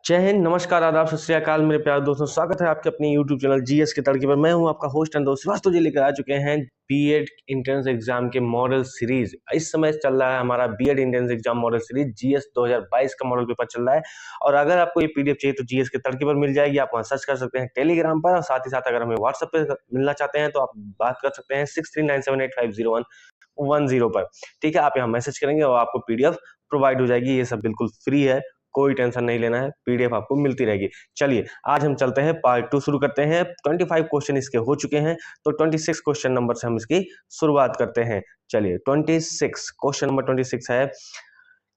जय हिंद, नमस्कार, आदाब, सत श्री अकाल मेरे प्यारे दोस्तों। स्वागत है आपके अपने YouTube चैनल जीएस के तड़के पर। मैं हूं आपका होस्ट एंड दोस्त श्रीवास्तव जी। लेकर आ चुके हैं बीएड एंट्रेंस एग्जाम के मॉडल सीरीज। इस समय चल रहा है हमारा BEd entrance exam model series. GS 2022 का मॉडल पेपर चल रहा है और अगर आपको ये पीडीएफ चाहिए तो जीएस के तड़के पर मिल जाएगी। आप वहां सर्च कर सकते हैं टेलीग्राम पर, और साथ ही साथ अगर हमें व्हाट्सएप पर मिलना चाहते हैं तो आप बात कर सकते हैं 6397850110 पर। ठीक है, आप यहाँ मैसेज करेंगे और आपको पीडीएफ प्रोवाइड हो जाएगी। ये सब बिल्कुल फ्री है, कोई टेंशन नहीं लेना है, पीडीएफ आपको मिलती रहेगी। चलिए आज हम चलते हैं पार्ट 2 शुरू करते हैं। 25 क्वेश्चन इसके हो चुके हैं तो 26 क्वेश्चन नंबर से हम इसकी शुरुआत करते हैं। चलिए 26 क्वेश्चन नंबर 26 है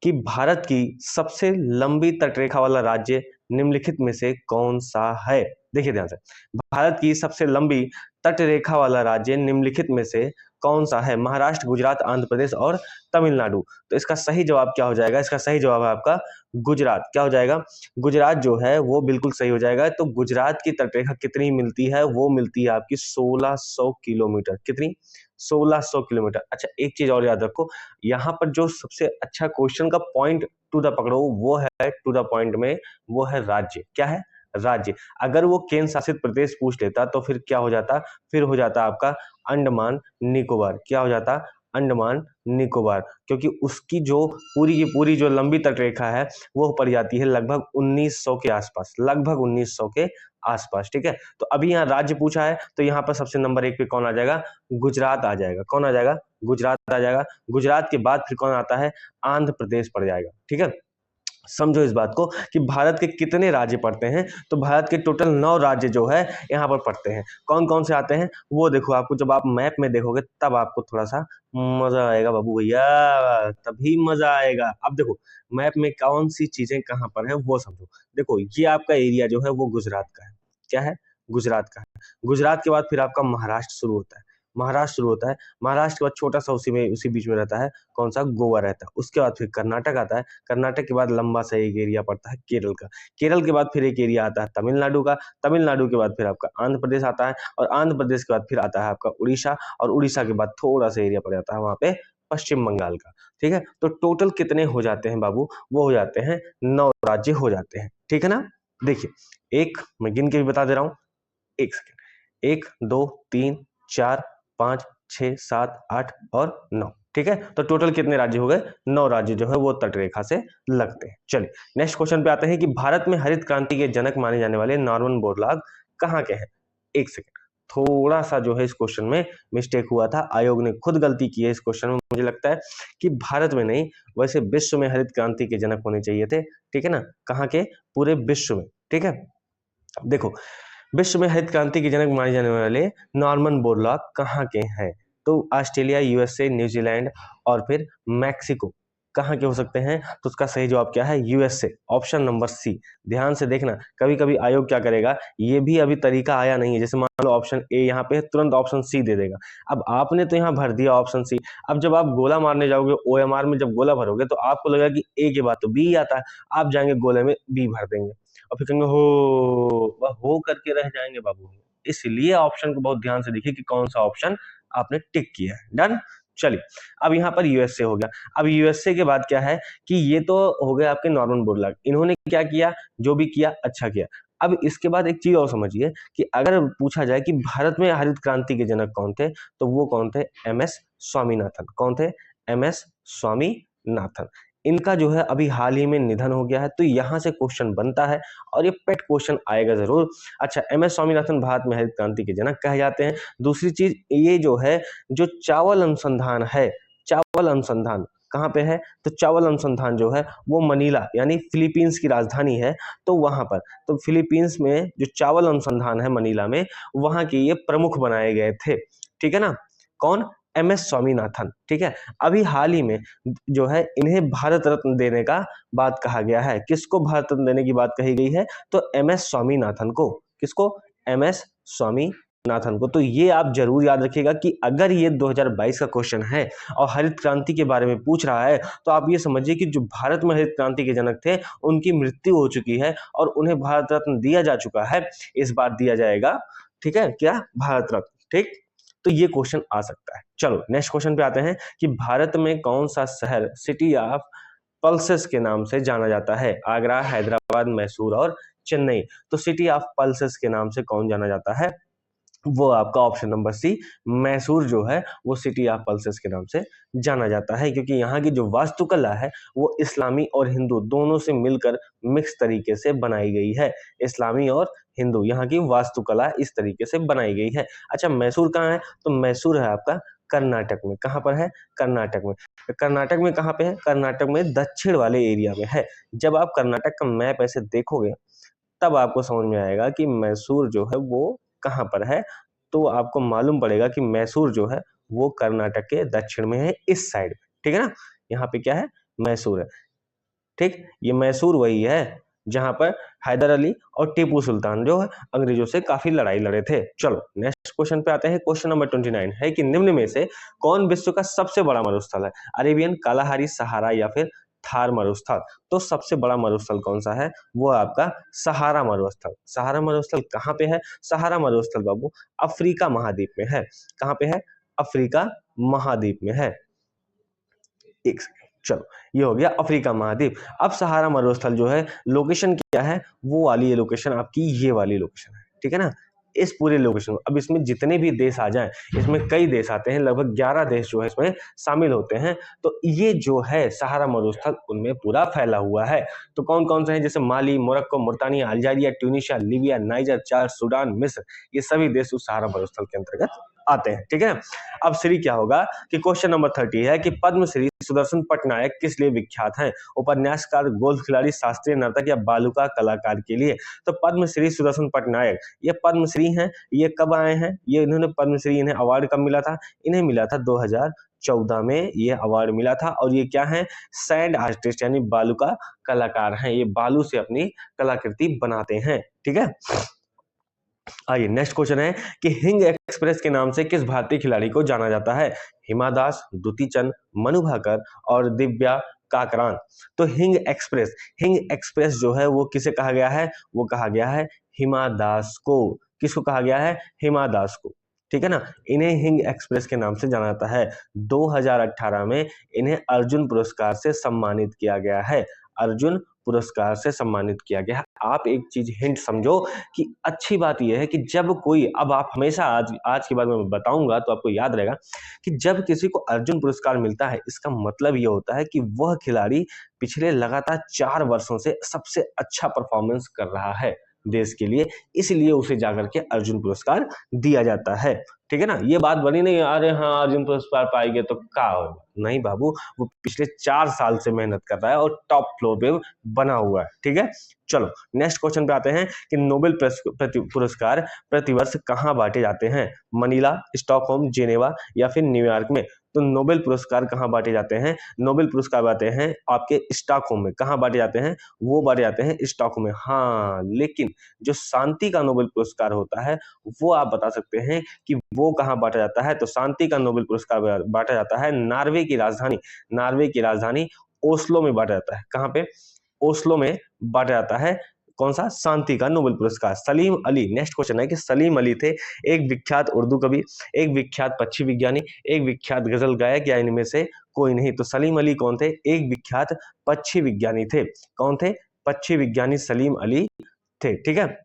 कि भारत की सबसे लंबी तटरेखा वाला राज्य निम्नलिखित में से कौन सा है। देखिए ध्यान से, भारत की सबसे लंबी तटरेखा वाला राज्य निम्नलिखित में से कौन सा है। महाराष्ट्र, गुजरात, आंध्र प्रदेश और तमिलनाडु। तो इसका सही जवाब क्या हो जाएगा? इसका सही जवाब है आपका गुजरात। क्या हो जाएगा? गुजरात जो है वो बिल्कुल सही हो जाएगा। तो गुजरात की तटरेखा कितनी मिलती है? वो मिलती है आपकी 1600 किलोमीटर। कितनी? 1600 किलोमीटर। अच्छा, एक चीज और याद रखो, यहाँ पर जो सबसे अच्छा क्वेश्चन का पॉइंट टू द पकड़ो वो है टू द पॉइंट में, वो है राज्य। क्या है? राज्य। अगर वो केंद्र शासित प्रदेश पूछ लेता तो फिर क्या हो जाता? फिर हो जाता आपका अंडमान निकोबार। क्या हो जाता? अंडमान निकोबार। क्योंकि उसकी जो पूरी की पूरी जो लंबी तटरेखा है वो पड़ जाती है लगभग 1900 के आसपास, लगभग 1900 के आसपास। ठीक है, तो अभी यहाँ राज्य पूछा है तो यहाँ पर सबसे नंबर 1 पे कौन आ जाएगा? गुजरात आ जाएगा। कौन आ जाएगा? गुजरात आ जाएगा। गुजरात के बाद फिर कौन आता है? आंध्र प्रदेश पड़ जाएगा। ठीक है, समझो इस बात को कि भारत के कितने राज्य पड़ते हैं। तो भारत के टोटल 9 राज्य जो है यहाँ पर पड़ते हैं। कौन कौन से आते हैं वो देखो, आपको जब आप मैप में देखोगे तब आपको थोड़ा सा मजा आएगा बाबू भैया, तभी मजा आएगा। अब देखो मैप में कौन सी चीजें कहाँ पर है वो समझो। देखो ये आपका एरिया जो है वो गुजरात का है। क्या है? गुजरात का है। गुजरात के बाद फिर आपका महाराष्ट्र शुरू होता है। महाराष्ट्र शुरू होता है। महाराष्ट्र के बाद छोटा सा उसी बीच में रहता है कौन सा? गोवा रहता है। उसके बाद फिर कर्नाटक आता है। कर्नाटक के बाद लंबा सा एक एरिया पड़ता है केरल का। केरल के बाद फिर एक एरिया आता है तमिलनाडु का। तमिलनाडु के बाद फिर आपका आंध्र प्रदेश आता है, और आंध्र प्रदेश के बाद फिर आता है आपका उड़ीसा, और उड़ीसा के बाद थोड़ा सा एरिया पड़ जाता है वहां पे पश्चिम बंगाल का। ठीक है, तो टोटल कितने हो जाते हैं बाबू? वो हो जाते हैं 9 राज्य हो जाते हैं। ठीक है ना? देखिए एक मैं गिन के भी बता दे रहा हूं, एक सेकेंड। 1 2 3 4 5 6 7 8 और 9। ठीक है, तो टोटल कितने राज्य हो गए? 9 राज्य जो है वो तटरेखा से लगते हैं। चलिए नेक्स्ट क्वेश्चन पे आते हैं कि भारत में हरित क्रांति के जनक माने जाने वाले नॉर्मन बोरलॉग कहाँ के हैं। एक सेकेंड, थोड़ा सा जो है इस क्वेश्चन में मिस्टेक हुआ था, आयोग ने खुद गलती की है इस क्वेश्चन में। मुझे लगता है कि भारत में नहीं, वैसे विश्व में हरित क्रांति के जनक होने चाहिए थे। ठीक है ना? कहाँ के? पूरे विश्व में। ठीक है, देखो विश्व में हरित क्रांति के जनक माने जाने वाले नॉर्मन बोरलॉग कहाँ के हैं? तो ऑस्ट्रेलिया, यूएसए, न्यूजीलैंड और फिर मैक्सिको। कहाँ के हो सकते हैं? तो उसका सही जवाब क्या है? USA, option number C. ध्यान से देखना, कभी कभी आयोग क्या करेगा, ये भी अभी तरीका आया नहीं है। जैसे मान लो ऑप्शन ए यहाँ पे है, तुरंत ऑप्शन सी दे देगा। अब आपने तो यहाँ भर दिया ऑप्शन सी, अब जब आप गोला मारने जाओगे ओएमआर में, जब गोला भरोगे तो आपको लगेगा कि ए के बाद तो बी आता है, आप जाएंगे गोले में बी भर देंगे और फिर कहेंगे हो करके रह जाएंगे बाबू। इसलिए ऑप्शन को बहुत ध्यान से देखिए कि कौन सा ऑप्शन आपने टिक किया है। डन। चलिए अब यहाँ पर यूएसए हो गया। अब यूएसए के बाद क्या है कि ये तो हो गए आपके नॉर्मन बोरलॉग, इन्होंने क्या किया? जो भी किया अच्छा किया। अब इसके बाद एक चीज और समझिए कि अगर पूछा जाए कि भारत में हरित क्रांति के जनक कौन थे, तो वो कौन थे? एमएस स्वामीनाथन। कौन थे? एमएस स्वामीनाथन। इनका जो है अभी हाल ही में निधन हो गया है, तो यहां से क्वेश्चन बनता है और ये पेट क्वेश्चन आएगा जरूर। अच्छा, एमएस स्वामीनाथन भारत में हरित क्रांति के जनक कहे जाते हैं। दूसरी चीज ये जो है, जो चावल अनुसंधान है, चावल अनुसंधान कहाँ पे है? तो चावल अनुसंधान जो है वो मनीला यानी फिलीपींस की राजधानी है, तो वहां पर, तो फिलीपींस में जो चावल अनुसंधान है मनीला में, वहां के ये प्रमुख बनाए गए थे। ठीक है ना? कौन? एमएस स्वामीनाथन। ठीक है, अभी हाल ही में जो है इन्हें भारत रत्न देने का बात कहा गया है। किसको भारत रत्न देने की बात कही गई है? तो एमएस स्वामीनाथन को। किसको? एमएस स्वामीनाथन को। तो ये आप जरूर याद रखिएगा कि अगर ये 2022 का क्वेश्चन है और हरित क्रांति के बारे में पूछ रहा है, तो आप ये समझिए कि जो भारत में हरित क्रांति के जनक थे उनकी मृत्यु हो चुकी है और उन्हें भारत रत्न दिया जा चुका है। इस बार दिया जाएगा। ठीक है, क्या? भारत रत्न। ठीक, तो ये क्वेश्चन आ सकता है। चलो नेक्स्ट क्वेश्चन पे आते हैं कि भारत में कौन सा शहर, सिटी ऑफ पल्सेस के नाम से जाना जाता है? आगरा, हैदराबाद, मैसूर और चेन्नई। तो सिटी ऑफ पल्सेस के नाम से कौन जाना जाता है? वो आपका ऑप्शन नंबर सी, मैसूर जो है वो सिटी ऑफ पल्सेस के नाम से जाना जाता है, क्योंकि यहाँ की जो वास्तुकला है वो इस्लामी और हिंदू दोनों से मिलकर मिक्स तरीके से बनाई गई है। इस्लामी और हिंदू, यहाँ की वास्तुकला इस तरीके से बनाई गई है। अच्छा, मैसूर कहाँ है? तो मैसूर है आपका कर्नाटक में। कहाँ पर है? कर्नाटक में। कर्नाटक में कहाँ पे है? कर्नाटक में दक्षिण वाले एरिया में है। जब आप कर्नाटक का मैप ऐसे देखोगे तब आपको समझ में आएगा कि मैसूर जो है वो कहाँ पर है। तो आपको मालूम पड़ेगा कि मैसूर जो है वो कर्नाटक के दक्षिण में है, इस साइड में। ठीक है ना? यहाँ पे क्या है? मैसूर है। ठीक, ये मैसूर वही है जहां पर हैदर अली और टीपू सुल्तान जो है अंग्रेजों से काफी लड़ाई लड़े थे। चलो नेक्स्ट क्वेश्चन पे आते हैं। क्वेश्चन नंबर 29 है कि निम्न में से कौन विश्व का सबसे बड़ा मरुस्थल है? अरेबियन, कालाहारी, सहारा या फिर थार मरुस्थल? तो सबसे बड़ा मरुस्थल कौन सा है? वो आपका सहारा मरुस्थल। सहारा मरुस्थल कहाँ पे है? सहारा मरुस्थल बाबू अफ्रीका महाद्वीप में है। कहाँ पे है? अफ्रीका महाद्वीप में है। एक सेकेंड, चलो ये हो गया अफ्रीका महाद्वीप। अब सहारा मरुस्थल जो है लोकेशन क्या है? वो वाली ये लोकेशन आपकी ये वाली लोकेशन है। ठीक है ना? इस पूरे लोकेशन, अब इसमें जितने भी देश आ जाएं, इसमें कई देश आते हैं, लगभग 11 देश जो है इसमें शामिल होते हैं। तो ये जो है सहारा मरुस्थल उनमें पूरा फैला हुआ है। तो कौन कौन से हैं? जैसे Mali, Morocco, Mauritania, Algeria, Tunisia, Libya, Niger, Chad, Sudan, मिस्र, ये सभी देश उस सहारा मरुस्थल के अंतर्गत आते हैं। ठीक है। अब श्री क्या होगा कि क्वेश्चन नंबर 30 है कि पद्मश्री सुदर्शन पटनायक किस लिए विख्यात हैं? उपन्यासकार, गोल्फ खिलाड़ी, शास्त्रीय नर्तक या बालुका कलाकार के लिए? तो पद्मश्री सुदर्शन पटनायक ये पद्मश्री हैं। ये कब आए हैं? ये इन्होंने पद्मश्री, इन्हें अवार्ड कब मिला था? इन्हें मिला था 2014 में ये अवार्ड मिला था। और ये क्या है? सैंड आर्टिस्ट यानी बालुका कलाकार हैं। ये बालू से अपनी कलाकृति बनाते हैं। ठीक है। आइए नेक्स्ट क्वेश्चन है कि हिंग एक्सप्रेस के नाम से किस भारतीय खिलाड़ी को जाना जाता है? हिमा दास, दुती चंद, मनु भाकर और दिव्या काकरान। तो हिंग एक्सप्रेस जो है वो किसे कहा गया है? वो कहा गया है हिमा दास को। किसको कहा गया है? हिमा दास को। ठीक है ना? इन्हें हिंग एक्सप्रेस के नाम से जाना जाता है। 2018 में इन्हें अर्जुन पुरस्कार से सम्मानित किया गया है। अर्जुन पुरस्कार से सम्मानित किया गया है। आप एक चीज हिंट समझो कि अच्छी बात यह है कि जब कोई, अब आप हमेशा आज के बाद मैं बताऊंगा तो आपको याद रहेगा कि जब किसी को अर्जुन पुरस्कार मिलता है, इसका मतलब यह होता है कि वह खिलाड़ी पिछले लगातार 4 वर्षों से सबसे अच्छा परफॉर्मेंस कर रहा है देश के लिए, इसलिए उसे जाकर के अर्जुन पुरस्कार दिया जाता है। ठीक है ना? ये बात बनी नहीं, अरे हाँ अर्जुन पुरस्कार पाएंगे तो क्या होगा? नहीं बाबू, वो पिछले 4 साल से मेहनत कर रहा है और टॉप फ्लोर पे बना हुआ है। ठीक है। चलो नेक्स्ट क्वेश्चन पे आते हैं कि नोबेल पुरस्कार प्रतिवर्ष कहाँ बांटे जाते हैं? मनीला, स्टॉकहोम, जेनेवा या फिर न्यूयॉर्क में? तो नोबेल पुरस्कार कहाँ बांटे जाते हैं? नोबेल पुरस्कार बांटे हैं आपके स्टॉकहोम में। कहाँ बांटे जाते हैं? वो बांटे जाते हैं स्टॉकहोम में। हाँ, लेकिन जो शांति का नोबेल पुरस्कार होता है वो आप बता सकते हैं कि वो कहाँ बांटा जाता है? तो शांति का नोबेल पुरस्कार बांटा जाता है नॉर्वे की राजधानी ओस्लो में बांटा जाता है। कहाँ पे? ओस्लो में बांटा जाता है। कौन सा? शांति का नोबेल पुरस्कार। सलीम अली, नेक्स्ट क्वेश्चन है कि सलीम अली थे एक विख्यात उर्दू कवि, एक विख्यात पक्षी विज्ञानी, एक विख्यात गजल गायक या इनमें से कोई नहीं? तो सलीम अली कौन थे? एक विख्यात पक्षी विज्ञानी थे। कौन थे? पक्षी विज्ञानी सलीम अली थे। ठीक है।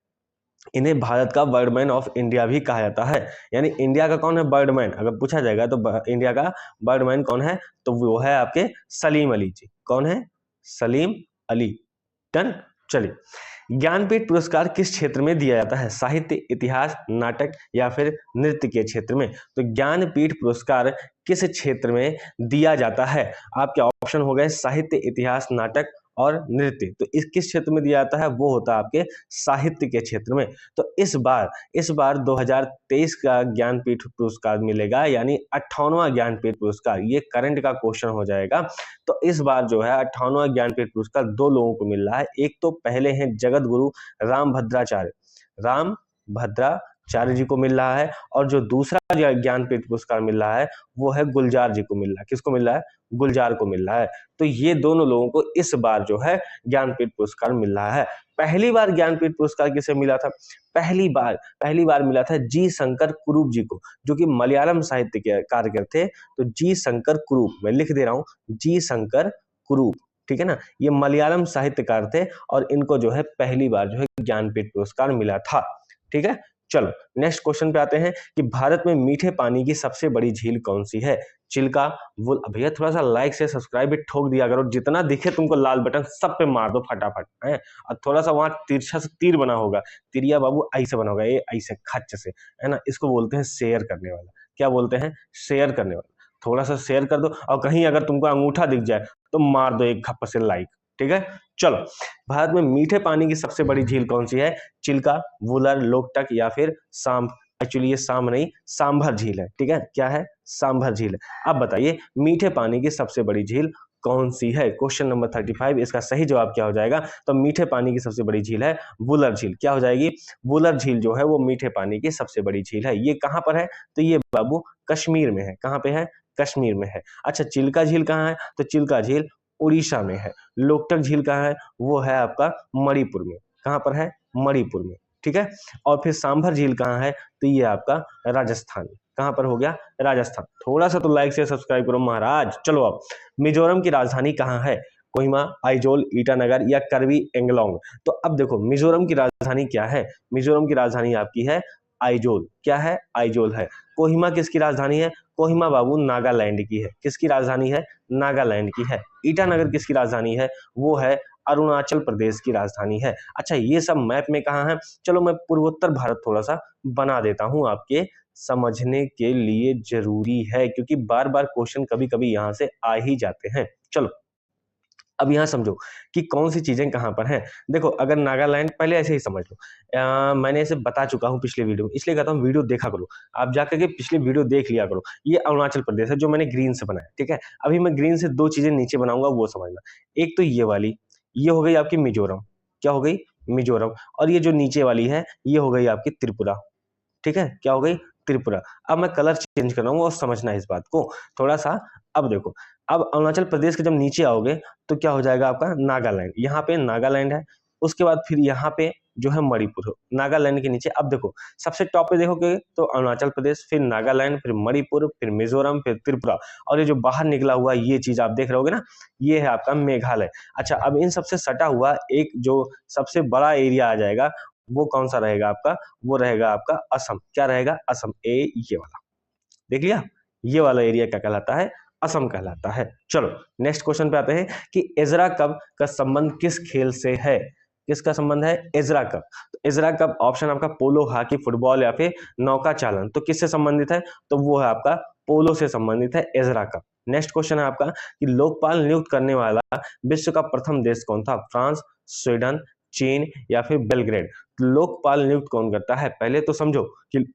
इन्हें भारत का बर्डमैन ऑफ इंडिया भी कहा जाता है। यानी इंडिया का कौन है बर्डमैन? अगर पूछा जाएगा तो इंडिया का बर्डमैन कौन है? तो वो है आपके सलीम अली जी। कौन है? सलीम अली। डन। चलिए, ज्ञानपीठ पुरस्कार किस क्षेत्र में दिया जाता है? साहित्य, इतिहास, नाटक या फिर नृत्य के क्षेत्र में? तो ज्ञानपीठ पुरस्कार किस क्षेत्र में दिया जाता है? आपके ऑप्शन हो गए साहित्य, इतिहास, नाटक और नृत्य। तो इस किस क्षेत्र में दिया जाता है? वो होता है आपके साहित्य के क्षेत्र में। तो इस बार 2023 का ज्ञानपीठ पुरस्कार मिलेगा, यानी 58वां ज्ञानपीठ पुरस्कार। ये करंट का क्वेश्चन हो जाएगा। तो इस बार जो है 58वां ज्ञानपीठ पुरस्कार 2 लोगों को मिल रहा है। एक तो पहले हैं जगत गुरु रामभद्राचार्य जी को मिल रहा है, और जो दूसरा ज्ञानपीठ पुरस्कार मिल रहा है वो है गुलजार जी को मिल रहा है। किसको मिल रहा है? गुलजार को मिल रहा है। तो ये दोनों लोगों को इस बार जो है ज्ञानपीठ पुरस्कार मिल रहा है। पहली बार ज्ञानपीठ पुरस्कार किसे मिला था? पहली बार मिला था जी शंकर कुरूप जी को, जो कि मलयालम साहित्य के कार्यकर थे। तो जी शंकर कुरूप, मैं लिख दे रहा हूं, जी शंकर कुरूप। ठीक है ना। ये मलयालम साहित्यकार थे और इनको जो है पहली बार जो है ज्ञानपीठ पुरस्कार मिला था। ठीक है, चलो नेक्स्ट क्वेश्चन पे आते हैं कि भारत में मीठे पानी की सबसे बड़ी झील कौन सी है? चिल्का, वो भैया थोड़ा सा लाइक से सब्सक्राइब भी ठोक दिया करो, जितना दिखे तुमको लाल बटन सब पे मार दो फटाफट है। और थोड़ा सा वहां तिरछा से तीर बना होगा, तिरिया बाबू ऐसे बना होगा, ये ऐसे खच्च से, है ना, इसको बोलते हैं शेयर करने वाला। क्या बोलते हैं? शेयर करने वाला। थोड़ा सा शेयर कर दो, और कहीं अगर तुमको अंगूठा दिख जाए तो मार दो एक घप्प से लाइक। ठीक है, चलो भारत में मीठे पानी की सबसे बड़ी झील कौन सी है? चिल्का, वुलर, लोकटक या फिर सांभ। एक्चुअली ये सांभ नहीं, सांभर झील है। ठीक है, क्या है? सांभर झील है। अब बताइए मीठे पानी की सबसे बड़ी झील कौन सी है? क्वेश्चन नंबर 35, इसका सही जवाब क्या हो जाएगा? तो मीठे पानी की सबसे बड़ी झील है वुलर झील। क्या हो जाएगी? वुलर झील जो है वो मीठे पानी की सबसे बड़ी झील है। ये कहां पर है? तो ये बाबू कश्मीर में है। कहां पे है? कश्मीर में है। अच्छा, चिल्का झील कहाँ है? तो चिल्का झील उड़ीसा में है। लोकटक झील कहाँ है? वो है आपका मणिपुर में। कहां पर है? मणिपुर में। ठीक है, और फिर सांभर झील कहाँ है? तो ये आपका राजस्थान। कहां पर हो गया? राजस्थान। थोड़ा सा तो लाइक से सब्सक्राइब करो महाराज। चलो अब मिजोरम की राजधानी कहाँ है? कोहिमा, आइजोल, ईटानगर या करबी एंगलोंग। तो अब देखो मिजोरम की राजधानी क्या है? मिजोरम की राजधानी आपकी है आइजोल। क्या है? आइजोल है। कोहिमा किसकी राजधानी है? कोहिमा बाबू नागालैंड की है। किसकी राजधानी है? नागालैंड की है। ईटानगर किसकी राजधानी है? वो है अरुणाचल प्रदेश की राजधानी है। अच्छा, ये सब मैप में कहाँ है? चलो मैं पूर्वोत्तर भारत थोड़ा सा बना देता हूं, आपके समझने के लिए जरूरी है, क्योंकि बार बार क्वेश्चन कभी कभी यहां से आ ही जाते हैं। चलो अब यहां समझो कि कौन सी चीजें कहां पर हैं। देखो अगर नागालैंड, पहले ऐसे ही समझ लो, मैंने इसे बता चुका हूं पिछले वीडियो में, इसलिए कहता हूं वीडियो देखा करो। आप जाकर के पिछले वीडियो देख लिया करो। ये अरुणाचल प्रदेश है जो मैंने ग्रीन से बनाया। ठीक है, अभी मैं ग्रीन से दो चीजें नीचे बनाऊंगा, वो समझना। एक तो ये वाली, ये हो गई आपकी मिजोरम। क्या हो गई? मिजोरम। और ये जो नीचे वाली है ये हो गई आपकी त्रिपुरा। ठीक है, क्या हो गई? त्रिपुरा। अब मैं कलर चेंज कर रहा हूँ और समझना इस बात को थोड़ा सा। अब देखो, अब अरुणाचल प्रदेश के जब नीचे आओगे तो क्या हो जाएगा आपका? नागालैंड। यहाँ पे नागालैंड है, उसके बाद फिर यहाँ पे जो है मणिपुर। नागालैंड के नीचे अब देखो सबसे टॉप पे देखोगे तो अरुणाचल प्रदेश, फिर नागालैंड, फिर मणिपुर, फिर मिजोरम, फिर त्रिपुरा, और ये जो बाहर निकला हुआ ये चीज आप देख रहे होगे ना, ये है आपका मेघालय। अच्छा, अब इन सबसे सटा हुआ एक जो सबसे बड़ा एरिया आ जाएगा वो कौन सा रहेगा आपका? वो रहेगा आपका असम। क्या रहेगा? असम। ये वाला देख लिया, ये वाला एरिया क्या कहलाता है? असम कहलाता है। चलो नेक्स्ट क्वेश्चन पे आते हैं कि एजरा कप का संबंध किस खेल से है? किसका संबंध है? Ezra cup. तो एजरा कप ऑप्शन आपका पोलो, हॉकी, फुटबॉल या फिर नौका चालन। तो किससे संबंधित है? तो वो है आपका पोलो से संबंधित है एजरा कप। नेक्स्ट क्वेश्चन है आपका कि लोकपाल नियुक्त करने वाला विश्व का प्रथम देश कौन था? फ्रांस, स्वीडन, चीन या फिर बेलग्रेड। लोकपाल नियुक्त कौन करता है? पहले तो समझो कि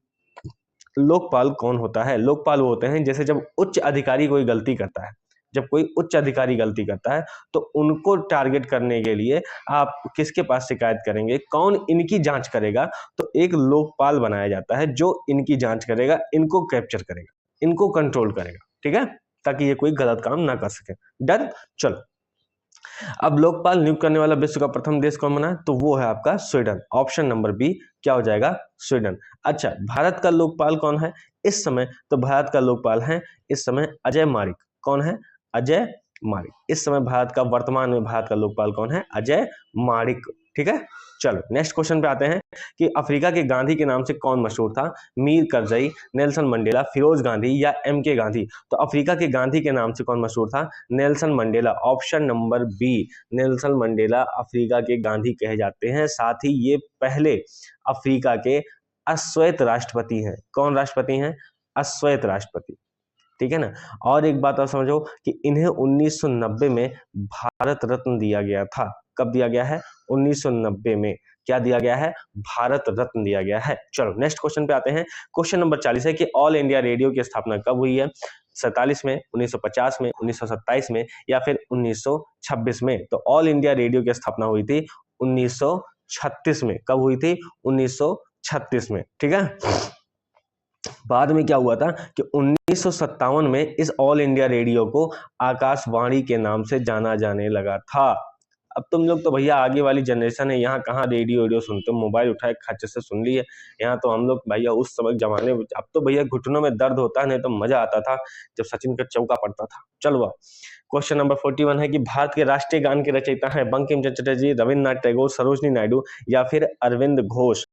लोकपाल कौन होता है। लोकपाल वो होते हैं जैसे जब उच्च अधिकारी कोई गलती करता है, जब कोई उच्च अधिकारी गलती करता है तो उनको टारगेट करने के लिए आप किसके पास शिकायत करेंगे? कौन इनकी जांच करेगा? तो एक लोकपाल बनाया जाता है जो इनकी जांच करेगा, इनको कैप्चर करेगा, इनको कंट्रोल करेगा। ठीक है, ताकि ये कोई गलत काम ना कर सके। डन। चलो अब लोकपाल नियुक्त करने वाला विश्व का प्रथम देश कौन बना? तो वो है आपका स्वीडन। ऑप्शन नंबर बी क्या हो जाएगा? स्वीडन। अच्छा, भारत का लोकपाल कौन है इस समय? तो भारत का लोकपाल है इस समय अजय मारिक। कौन है? अजय मारिक। इस समय भारत का, वर्तमान में भारत का लोकपाल कौन है? अजय मारिक। ठीक है, चलो नेक्स्ट क्वेश्चन पे आते हैं कि अफ्रीका के गांधी के नाम से कौन मशहूर था? मीर करजई, नेल्सन मंडेला, फिरोज गांधी या एम के गांधी। तो अफ्रीका के गांधी के नाम से कौन मशहूर था? Nelson Mandela. Option number B, Nelson Mandela Africa के गांधी कहे जाते हैं। साथ ही ये पहले अफ्रीका के अश्वेत राष्ट्रपति हैं। कौन राष्ट्रपति हैं? अश्वेत राष्ट्रपति। ठीक है ना। और एक बात और समझो कि इन्हें 1990 में भारत रत्न दिया गया था। कब दिया गया है? 1990 में। क्या दिया गया है? भारत रत्न दिया गया है। चलो नेक्स्ट क्वेश्चन पे आते हैं। क्वेश्चन नंबर 40 है कि ऑल इंडिया रेडियो की स्थापना कब हुई है? 47 में, 1950 में, 1927 में या फिर 1926 में। तो ऑल इंडिया रेडियो की स्थापना हुई थी 1936 में। कब हुई थी? 1936 में। ठीक है, बाद में क्या हुआ था कि 1957 में इस ऑल इंडिया रेडियो को आकाशवाणी के नाम से जाना जाने लगा था। अब तुम लोग तो भैया आगे वाली जनरेशन है, यहाँ कहाँ रेडियो रेडियो सुनते हो? मोबाइल उठाए खच्चे से सुन लिए। यहाँ तो हम लोग भैया उस समय जमाने में, अब तो भैया घुटनों में दर्द होता है, नहीं तो मजा आता था जब सचिन का चौका पड़ता था। चलो क्वेश्चन नंबर 41 है कि भारत के राष्ट्रीय गान के रचयिता हैं बंकिम चंद्र चटर्जी, रविन्द्रनाथ टैगोर, सरोजनी नायडू या फिर अरविंद घोष।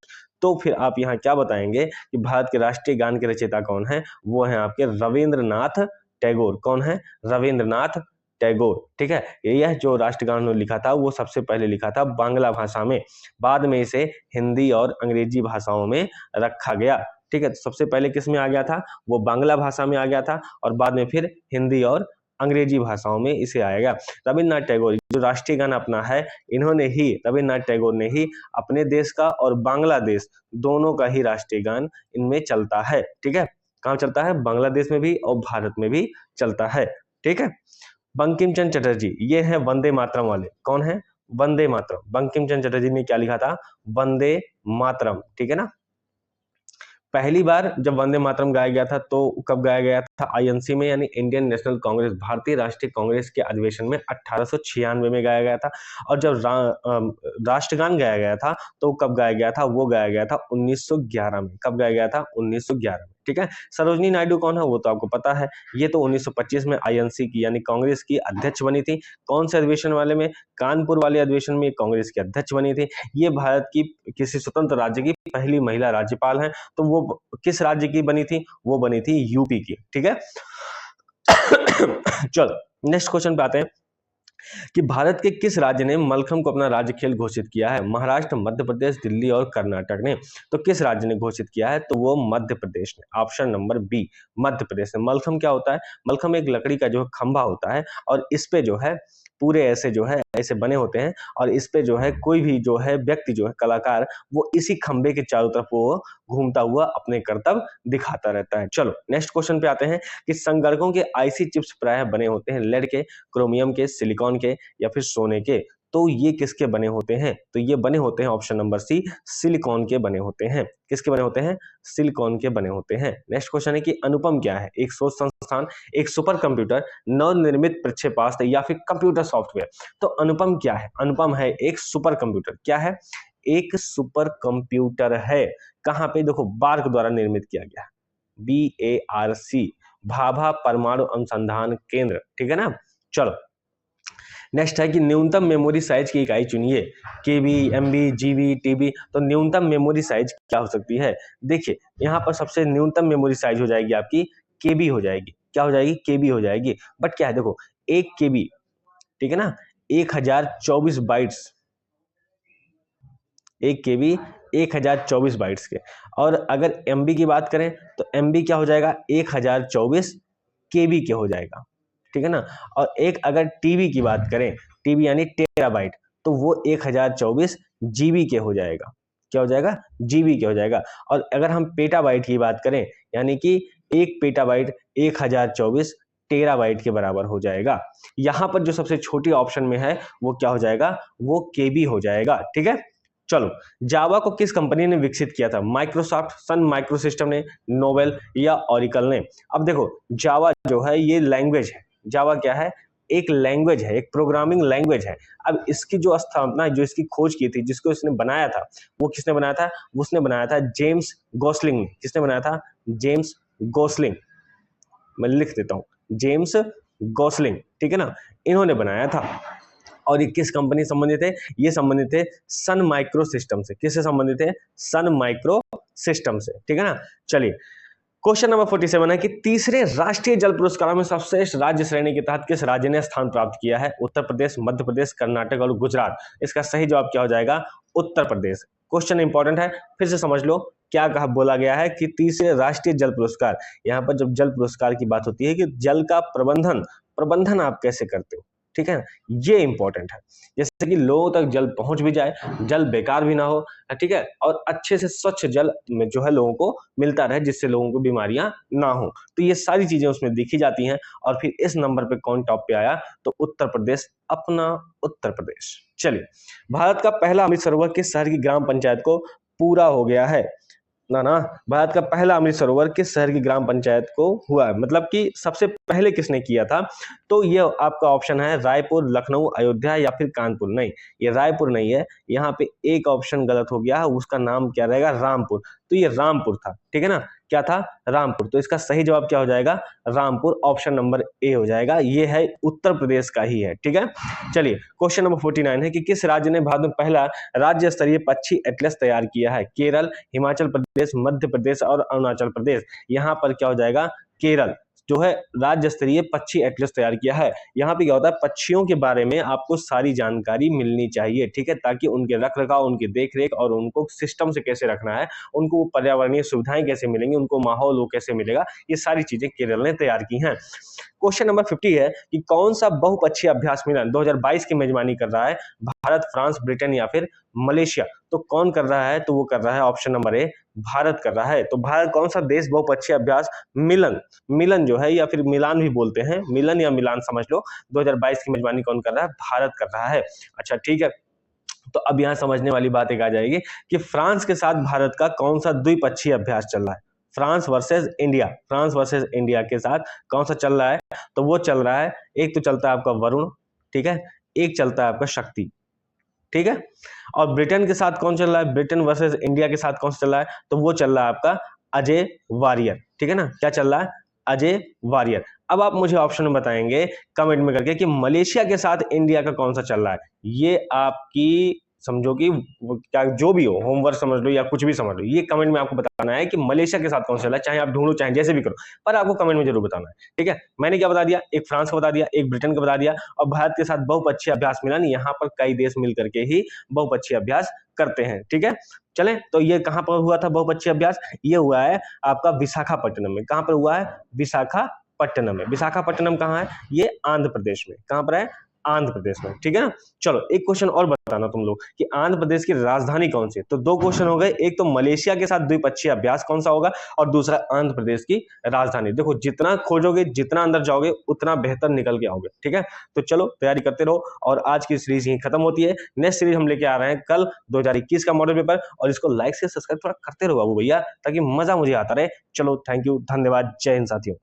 तो फिर आप यहाँ क्या बताएंगे कि भारत के राष्ट्रीय गान के रचयिता कौन है? वो है आपके रविन्द्रनाथ टैगोर। कौन है? रविन्द्रनाथ टैगोर। ठीक है, यह जो राष्ट्रगान उन्होंने लिखा था वो सबसे पहले लिखा था बांग्ला भाषा में, बाद में इसे हिंदी और अंग्रेजी भाषाओं में रखा गया। ठीक है, तो सबसे पहले किस में आ गया था? वो बांग्ला भाषा में आ गया था और बाद में फिर हिंदी और अंग्रेजी भाषाओं में इसे आएगा। रविन्द्रनाथ टैगोर जो राष्ट्रीय गान अपना है, रविन्द्रनाथ टैगोर ने ही अपने देश का और बांग्लादेश दोनों का ही राष्ट्रीय गान इनमें चलता है। ठीक है, कहाँ चलता है? बांग्लादेश में भी और भारत में भी चलता है। ठीक है, बंकिम चंद्र चटर्जी ये है वंदे मातरम वाले। कौन है? वंदे मातरम। बंकिम चंद्र चटर्जी ने क्या लिखा था? वंदे मातरम। ठीक है ना। पहली बार जब वंदे मातरम गाया गया था तो कब गाया गया था? आईएनसी में, यानी इंडियन नेशनल कांग्रेस, भारतीय राष्ट्रीय कांग्रेस के अधिवेशन में 1896 में गाया गया था। और जब राष्ट्रगान गाया गया था तो कब गाया गया था? वो गाया गया था 1911 में। कब गाया गया था? 1911 में। ठीक है, सरोजनी नायडू कौन है? वो तो आपको पता है, ये तो 1925 में आईएनसी की यानी कांग्रेस की अध्यक्ष बनी थी। कौन से अधिवेशन वाले में? कानपुर वाले अधिवेशन में कांग्रेस की अध्यक्ष बनी थी। ये भारत की किसी स्वतंत्र राज्य की पहली महिला राज्यपाल हैं। तो वो किस राज्य की बनी थी? वो बनी थी यूपी की। ठीक है चलो नेक्स्ट क्वेश्चन पे आते हैं कि भारत के किस राज्य ने मलखम्ब को अपना राज्य खेल घोषित किया है? महाराष्ट्र, मध्य प्रदेश, दिल्ली और कर्नाटक ने। तो किस राज्य ने घोषित किया है? तो वो मध्य प्रदेश ने। Option number B, Madhya Pradesh ने। मलखम्ब क्या होता है? मलखम्ब एक लकड़ी का जो है खंभा होता है और इस पे जो है पूरे ऐसे जो है ऐसे बने होते हैं और इस पे जो है कोई भी जो है व्यक्ति जो है कलाकार वो इसी खंभे के चारों तरफ वो घूमता हुआ अपने करतब दिखाता रहता है। चलो नेक्स्ट क्वेश्चन पे आते हैं कि संगणकों के आईसी चिप्स प्रायः बने होते हैं लेड के, क्रोमियम के, सिलिकॉन के या फिर सोने के। तो ये किसके बने होते हैं? तो ये बने होते हैं ऑप्शन नंबर सी, सिलिकॉन के बने होते हैं। किसके बने होते हैं? सिलिकॉन के बने होते हैं। नेक्स्ट क्वेश्चन है कि अनुपम क्या है? एक शोध संस्थान, एक सुपर कंप्यूटर, नवनिर्मित प्रक्षेपास्त्र या फिर कंप्यूटर सॉफ्टवेयर। तो अनुपम क्या है? अनुपम है एक सुपर कंप्यूटर। क्या है? एक सुपर कंप्यूटर है। कहां पे? देखो बार्क द्वारा निर्मित किया गया है, BARC, भाभा परमाणु अनुसंधान केंद्र। ठीक है ना। चलो नेक्स्ट है कि न्यूनतम मेमोरी साइज की इकाई चुनिए, केबी, एमबी, जीबी, टीबी। तो न्यूनतम मेमोरी साइज क्या हो सकती है? देखिए यहाँ पर सबसे न्यूनतम मेमोरी साइज हो जाएगी आपकी केबी हो जाएगी। क्या हो जाएगी? केबी हो जाएगी। बट क्या है देखो, 1 केबी, ठीक है ना, 1024 बाइट्स, 1 केबी 1024 बाइट्स के। और अगर एमबी की बात करें तो एमबी क्या हो जाएगा? 1024 केबी के हो जाएगा। ठीक है ना। और एक अगर टीबी की बात करें, टीबी यानी टेराबाइट, तो वो 1024 जीबी के हो जाएगा। क्या हो जाएगा? जीबी के हो जाएगा। और अगर हम पेटाबाइट की बात करें, यानी कि एक पेटाबाइट 1024 टेराबाइट के बराबर हो जाएगा। यहां पर जो सबसे छोटी ऑप्शन में है वो क्या हो जाएगा? वो केबी हो जाएगा। ठीक है। चलो जावा को किस कंपनी ने विकसित किया था? माइक्रोसॉफ्ट, सन माइक्रो सिस्टम ने, नोवेल या ऑरिकल ने। अब देखो जावा जो है ये लैंग्वेज है। जावा क्या है? एक लैंग्वेज है, एक प्रोग्रामिंग लैंग्वेज है। अब इसकी जो स्थापना, जो इसकी खोज की थी, जिसको इसने बनाया था, वो किसने बनाया था? उसने बनाया था जेम्स गोसलिंग ने। किसने बनाया था? James Gosling. मैं लिख देता हूं, जेम्स गोसलिंग। ठीक है ना, इन्होंने बनाया था। और ये किस कंपनी से संबंधित है? ये संबंधित है सन माइक्रो सिस्टम से। किससे संबंधित है? सन माइक्रो सिस्टम से। ठीक है ना। चलिए क्वेश्चन नंबर 47 है कि तीसरे राष्ट्रीय जल पुरस्कारों में सर्वश्रेष्ठ राज्य श्रेणी के तहत किस राज्य ने स्थान प्राप्त किया है? उत्तर प्रदेश, मध्य प्रदेश, कर्नाटक और गुजरात। इसका सही जवाब क्या हो जाएगा? उत्तर प्रदेश। क्वेश्चन इंपॉर्टेंट है, फिर से समझ लो क्या कहा बोला गया है कि तीसरे राष्ट्रीय जल पुरस्कार। यहां पर जब जल पुरस्कार की बात होती है कि जल का प्रबंधन आप कैसे करते हो। ठीक है, ये इंपॉर्टेंट है। जैसे कि लोगों तक जल पहुंच भी जाए, जल बेकार भी ना हो, ठीक है, और अच्छे से स्वच्छ जल में जो है लोगों को मिलता रहे, जिससे लोगों को बीमारियां ना हो। तो ये सारी चीजें उसमें देखी जाती हैं। और फिर इस नंबर पे कौन टॉप पे आया? तो उत्तर प्रदेश, अपना उत्तर प्रदेश। चलिए भारत का पहला अमृत सरोवर किस शहर की ग्राम पंचायत को पूरा हो गया है? भारत का पहला अमृत सरोवर किस शहर की ग्राम पंचायत को हुआ है, मतलब कि सबसे पहले किसने किया था? तो ये आपका ऑप्शन है रायपुर, लखनऊ, अयोध्या या फिर कानपुर। नहीं, ये रायपुर नहीं है, यहाँ पे एक ऑप्शन गलत हो गया है, उसका नाम क्या रहेगा? रामपुर। तो ये रामपुर था। ठीक है ना, क्या था, रामपुर। तो इसका सही जवाब क्या हो जाएगा, रामपुर, ऑप्शन नंबर ए हो जाएगा। ये है उत्तर प्रदेश का ही है, ठीक है। चलिए क्वेश्चन नंबर 49 है कि किस राज्य ने भारत में पहला राज्य स्तरीय पक्षी एटलस तैयार किया है। केरल, हिमाचल प्रदेश, मध्य प्रदेश और अरुणाचल प्रदेश। यहाँ पर क्या हो जाएगा, केरल जो है राज्य स्तरीय पक्षी एटलस तैयार किया है। यहाँ पे क्या होता है, पक्षियों के बारे में आपको सारी जानकारी मिलनी चाहिए, ठीक है, ताकि उनके रख रखाव, उनकी देखरेख और उनको सिस्टम से कैसे रखना है, उनको पर्यावरणीय सुविधाएं कैसे मिलेंगी, उनको माहौल वो कैसे मिलेगा, ये सारी चीजें केरल ने तैयार की हैं। क्वेश्चन नंबर 50 है कि कौन सा बहुपक्षीय अभ्यास मिलन 2022 की मेजबानी कर रहा है, भारत, फ्रांस, ब्रिटेन या फिर मलेशिया। तो कौन कर रहा है, तो वो कर रहा है ऑप्शन नंबर ए, भारत कर रहा है। तो भारत कौन सा देश बहुपक्षीय अभ्यास मिलन जो है, या फिर मिलान भी बोलते हैं, मिलन या मिलान समझ लो, 2022 की मेजबानी कौन कर रहा है, भारत कर रहा है। अच्छा ठीक है, तो अब यहाँ समझने वाली बात एक आ जाएगी कि फ्रांस के साथ भारत का कौन सा द्विपक्षीय अभ्यास चल रहा है। फ्रांस वर्सेस इंडिया के साथ कौन सा चल रहा है, तो वो चल रहा है, एक तो चलता है आपका वरुण, ठीक है, एक चलता है आपका शक्ति, ठीक है। और ब्रिटेन के साथ कौन चल रहा है, ब्रिटेन वर्सेस इंडिया के साथ कौन सा चल रहा है, तो वो चल रहा है आपका अजय वारियर, ठीक है ना, क्या चल रहा है, अजय वारियर। अब आप मुझे ऑप्शन में बताएंगे कमेंट में करके कि मलेशिया के साथ इंडिया का कौन सा चल रहा है। ये आपकी समझो कि क्या जो भी हो, होमवर्क समझ लो या कुछ भी समझ लो, ये कमेंट में आपको बताना है कि मलेशिया के साथ कौन सा चल रहा है, चाहे आप ढूंढो चाहे जैसे भी करो, पर आपको कमेंट में जरूर बताना है, ठीक है। मैंने क्या बता दिया, एक फ्रांस का बता दिया, एक ब्रिटेन का बता दिया, और भारत के साथ बहुपक्षीय अभ्यास मिला नहीं, यहाँ पर कई देश मिल करके ही बहुपक्षीय अभ्यास करते हैं, ठीक है। चले, तो ये कहां पर हुआ था बहुपक्षीय अभ्यास, ये हुआ है आपका विशाखापट्टनम में। कहां पर हुआ है, विशाखापट्टनम में। विशाखापट्टनम कहां है, ये आंध्र प्रदेश में। कहां पर है, आंध्र प्रदेश में, ठीक है ना। चलो एक क्वेश्चन और बताना तुम लोग कि आंध्र प्रदेश की राजधानी कौन सी है। तो दो क्वेश्चन हो गए, एक तो मलेशिया के साथ द्विपक्षीय अभ्यास कौन सा होगा, और दूसरा आंध्र प्रदेश की राजधानी। देखो जितना खोजोगे, जितना अंदर जाओगे, उतना बेहतर निकल के आओगे, ठीक है। तो चलो तैयारी करते रहो, और आज की सीरीज यही खत्म होती है। नेक्स्ट सीरीज हम लेके आ रहे हैं कल 2021 का मॉडल पेपर, और इसको लाइक से सब्सक्राइब थोड़ा करते रहो बाबू भैया, ताकि मजा मुझे आता रहे। चलो थैंक यू, धन्यवाद, जय हिंद साथियों।